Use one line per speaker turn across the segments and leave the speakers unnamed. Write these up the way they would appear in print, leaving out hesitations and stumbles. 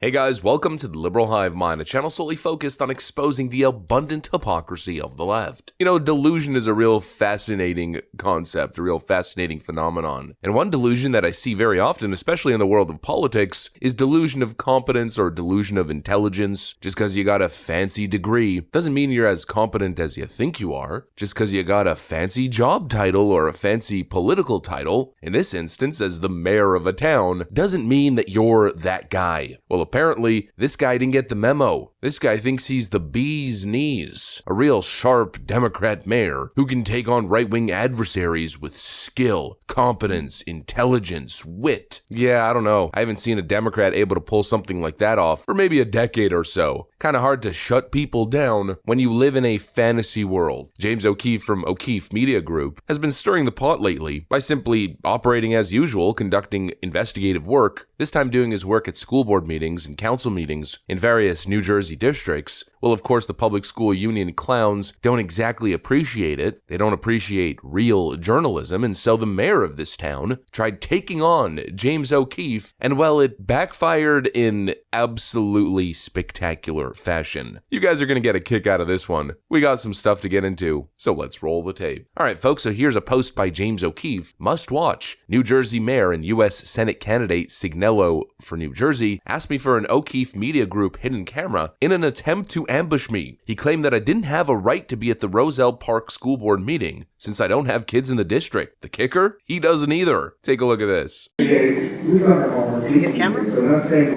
Hey guys, welcome to the Liberal Hive Mind, a channel solely focused on exposing the abundant hypocrisy of the left. You know, delusion is a real fascinating concept, a real fascinating phenomenon. And one delusion that I see very often, especially in the world of politics, is delusion of competence or delusion of intelligence. Just because you got a fancy degree doesn't mean you're as competent as you think you are. Just because you got a fancy job title or a fancy political title, in this instance as the mayor of a town, doesn't mean that you're that guy. Well, apparently, this guy didn't get the memo. This guy thinks he's the bee's knees, a real sharp Democrat mayor who can take on right-wing adversaries with skill, competence, intelligence, wit. Yeah, I don't know. I haven't seen a Democrat able to pull something like that off for maybe a decade or so. Kind of hard to shut people down when you live in a fantasy world. James O'Keefe from O'Keefe Media Group has been stirring the pot lately by simply operating as usual, conducting investigative work, this time doing his work at school board meetings and council meetings in various New Jersey districts. Well, of course, the public school union clowns don't exactly appreciate it. They don't appreciate real journalism, and so the mayor of this town tried taking on James O'Keefe, and well, it backfired in absolutely spectacular fashion. You guys are going to get a kick out of this one. We got some stuff to get into, so let's roll the tape. All right, folks, so here's a post by James O'Keefe. Must watch. New Jersey mayor and U.S. Senate candidate Signello for New Jersey asked me for an O'Keefe Media Group hidden camera in an attempt to ambush me. He claimed that I didn't have a right to be at the Roselle Park School Board meeting since I don't have kids in the district. The kicker? He doesn't either. Take a look at this.
Can we get camera?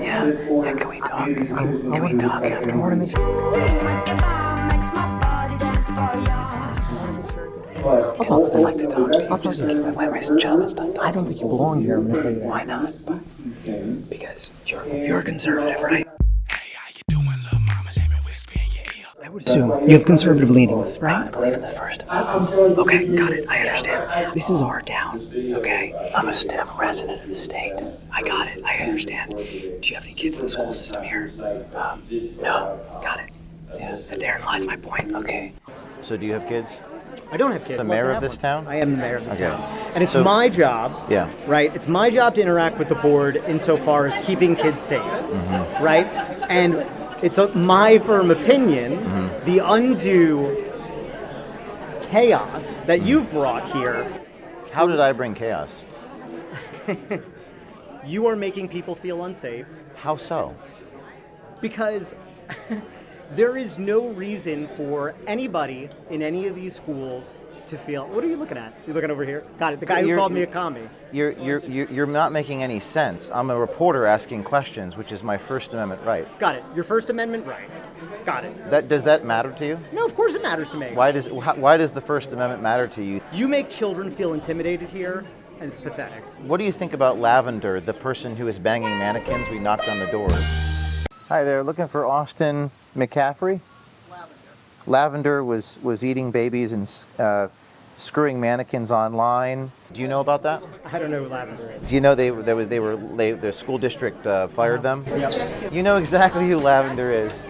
Yeah, can we talk? Can we talk afterwards? I'd like to talk to you. I'll talk to you. Where's Jonathan's done?
I don't think you belong here. I'm gonna tell you that.
Why not? Because you're a conservative, right?
I would assume you have conservative leanings, right?
I believe in the First Amendment. Okay, got it. I understand. This is our town, okay? I'm a resident of the state. I got it. I understand. Do you have any kids in the school system here? No. Got it. Yeah. And therein lies my point. Okay.
So do you have kids?
I don't have kids.
The mayor of this town?
I am the mayor of this
Okay.
town. And it's my job,
Yeah.
right? It's my job to interact with the board insofar as keeping kids safe, right? And it's my firm opinion, the undue chaos that you've brought here,
How did I bring chaos?
you are making people feel unsafe
How so?
because there is no reason for anybody in any of these schools to feel. What are you looking at? You're looking over here? Got it. The guy who
You're-
called me a commie.
You're not making any sense. I'm a reporter asking questions, which is my First Amendment right.
Got it. Your First Amendment right. Got it.
Does that matter to you?
No, of course it matters to me.
Why does the First Amendment matter to you?
You make children feel intimidated here, and it's pathetic.
What do you think about Lavender, the person who is banging mannequins? We knocked on the doors. Hi there, looking for Austin McCaffrey? Lavender was eating babies and screwing mannequins online. Do you know about that?
I don't know who Lavender is.
Do you know the school district fired them? Yep. You know exactly who Lavender is.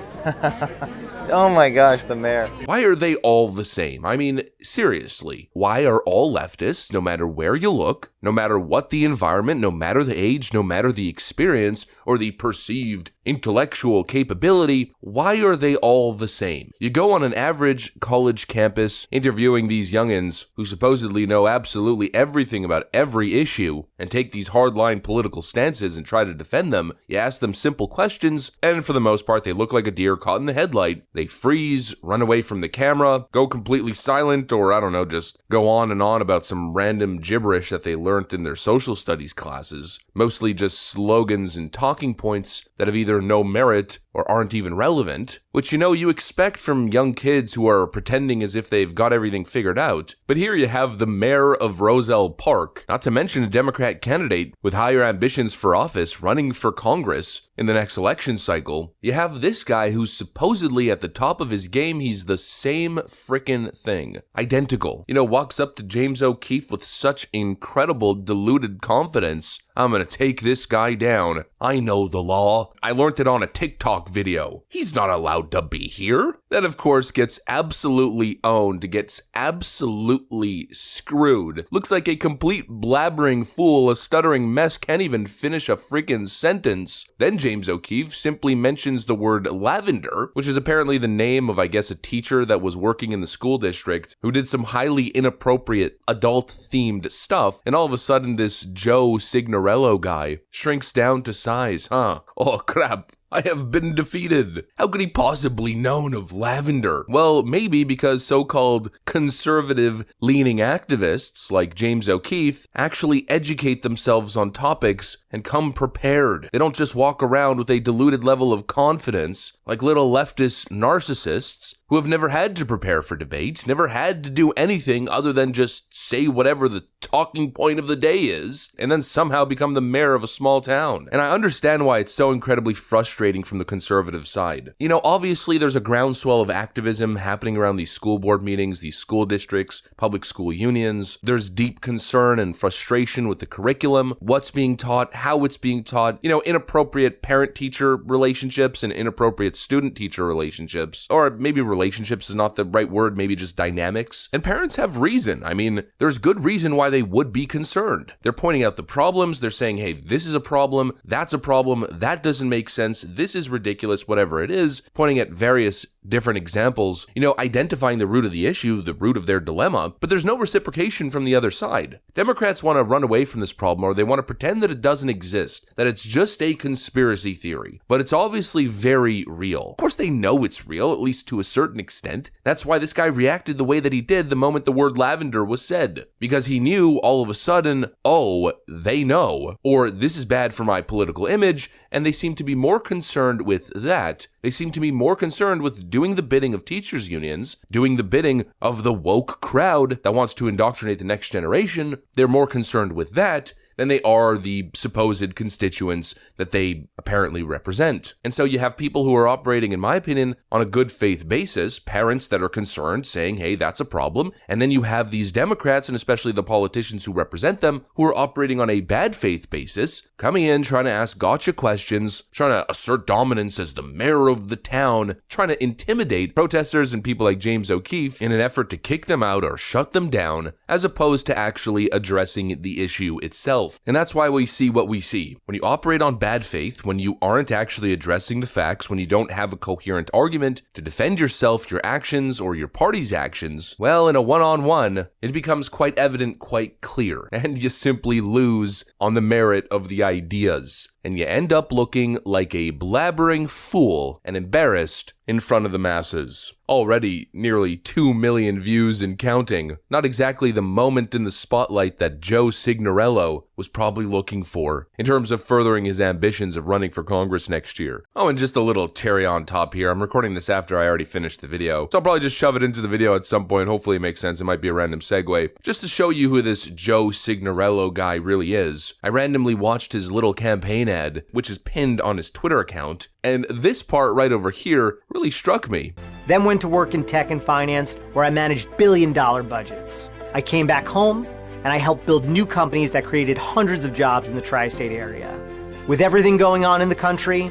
Oh my gosh, the mayor.
Why are they all the same? I mean, seriously, why are all leftists, no matter where you look, no matter what the environment, no matter the age, no matter the experience, or the perceived intellectual capability, why are they all the same? You go on an average college campus interviewing these youngins who supposedly know absolutely everything about every issue and take these hardline political stances and try to defend them. You ask them simple questions, and for the most part, they look like a deer caught in the headlight. They freeze, run away from the camera, go completely silent, or I don't know, just go on and on about some random gibberish that they learned in their social studies classes. Mostly just slogans and talking points that have either no merit or aren't even relevant, which you expect from young kids who are pretending as if they've got everything figured out. But here you have the mayor of Roselle Park, not to mention a Democrat candidate with higher ambitions for office running for Congress in the next election cycle. You have this guy who's supposedly at the top of his game. He's the same frickin' thing. Identical. Walks up to James O'Keefe with such incredible deluded confidence I'm gonna take this guy down. I know the law. I learned it on a TikTok video. He's not allowed to be here. That, of course, gets absolutely owned, gets absolutely screwed. Looks like a complete blabbering fool, a stuttering mess, can't even finish a freaking sentence. Then James O'Keefe simply mentions the word lavender, which is apparently the name of, I guess, a teacher that was working in the school district who did some highly inappropriate adult-themed stuff, and all of a sudden this Joe Signorello guy shrinks down to size, huh? Oh crap. I have been defeated. How could he possibly known of lavender? Well, maybe because so-called conservative-leaning activists like James O'Keefe actually educate themselves on topics and come prepared. They don't just walk around with a diluted level of confidence like little leftist narcissists who have never had to prepare for debate, never had to do anything other than just say whatever the talking point of the day is, and then somehow become the mayor of a small town. And I understand why it's so incredibly frustrating from the conservative side. You know, obviously there's a groundswell of activism happening around these school board meetings, these school districts, public school unions. There's deep concern and frustration with the curriculum, what's being taught, how it's being taught, you know, inappropriate parent-teacher relationships and inappropriate student-teacher relationships, or maybe relationships is not the right word, maybe just dynamics. And parents have reason. I mean, there's good reason why they would be concerned. They're pointing out the problems. They're saying, hey, this is a problem. That's a problem. That doesn't make sense. This is ridiculous, whatever it is, pointing at various different examples, you know, identifying the root of the issue, the root of their dilemma, but there's no reciprocation from the other side. Democrats want to run away from this problem, or they want to pretend that it doesn't exist, that it's just a conspiracy theory, but it's obviously very real. Of course, they know it's real, at least to a certain extent. That's why this guy reacted the way that he did the moment the word lavender was said, because he knew all of a sudden, oh, they know, or this is bad for my political image, and they seem to be more concerned with that. They seem to be more concerned with doing the bidding of teachers' unions, doing the bidding of the woke crowd that wants to indoctrinate the next generation. They're more concerned with that than they are the supposed constituents that they apparently represent. And so you have people who are operating, in my opinion, on a good faith basis, parents that are concerned saying, hey, that's a problem. And then you have these Democrats, and especially the politicians who represent them, who are operating on a bad faith basis, coming in, trying to ask gotcha questions, trying to assert dominance as the mayor of the town, trying to intimidate protesters and people like James O'Keefe in an effort to kick them out or shut them down, as opposed to actually addressing the issue itself. And that's why we see what we see. When you operate on bad faith, when you aren't actually addressing the facts, when you don't have a coherent argument to defend yourself, your actions, or your party's actions, well, in a one-on-one, it becomes quite evident, quite clear, and you simply lose on the merit of the ideas. And you end up looking like a blabbering fool and embarrassed in front of the masses. Already nearly 2 million views and counting. Not exactly the moment in the spotlight that Joe Signorello was probably looking for in terms of furthering his ambitions of running for Congress next year. Oh, and just a little cherry on top here. I'm recording this after I already finished the video, so I'll probably just shove it into the video at some point. Hopefully it makes sense. It might be a random segue. Just to show you who this Joe Signorello guy really is, I randomly watched his little campaign ad, which is pinned on his Twitter account, and this part right over here really struck me.
Then went to work in tech and finance, where I managed billion-dollar budgets. I came back home, and I helped build new companies that created hundreds of jobs in the tri-state area. With everything going on in the country,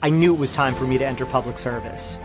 I knew it was time for me to enter public service.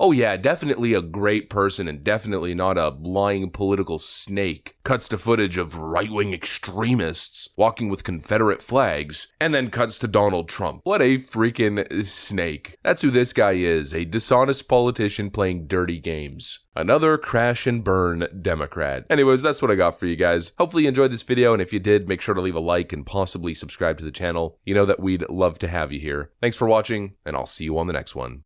Oh yeah, definitely a great person and definitely not a lying political snake. Cuts to footage of right-wing extremists walking with Confederate flags, and then cuts to Donald Trump. What a freaking snake. That's who this guy is, a dishonest politician playing dirty games. Another crash and burn Democrat. Anyways, that's what I got for you guys. Hopefully you enjoyed this video, and if you did, make sure to leave a like and possibly subscribe to the channel. You know that we'd love to have you here. Thanks for watching, and I'll see you on the next one.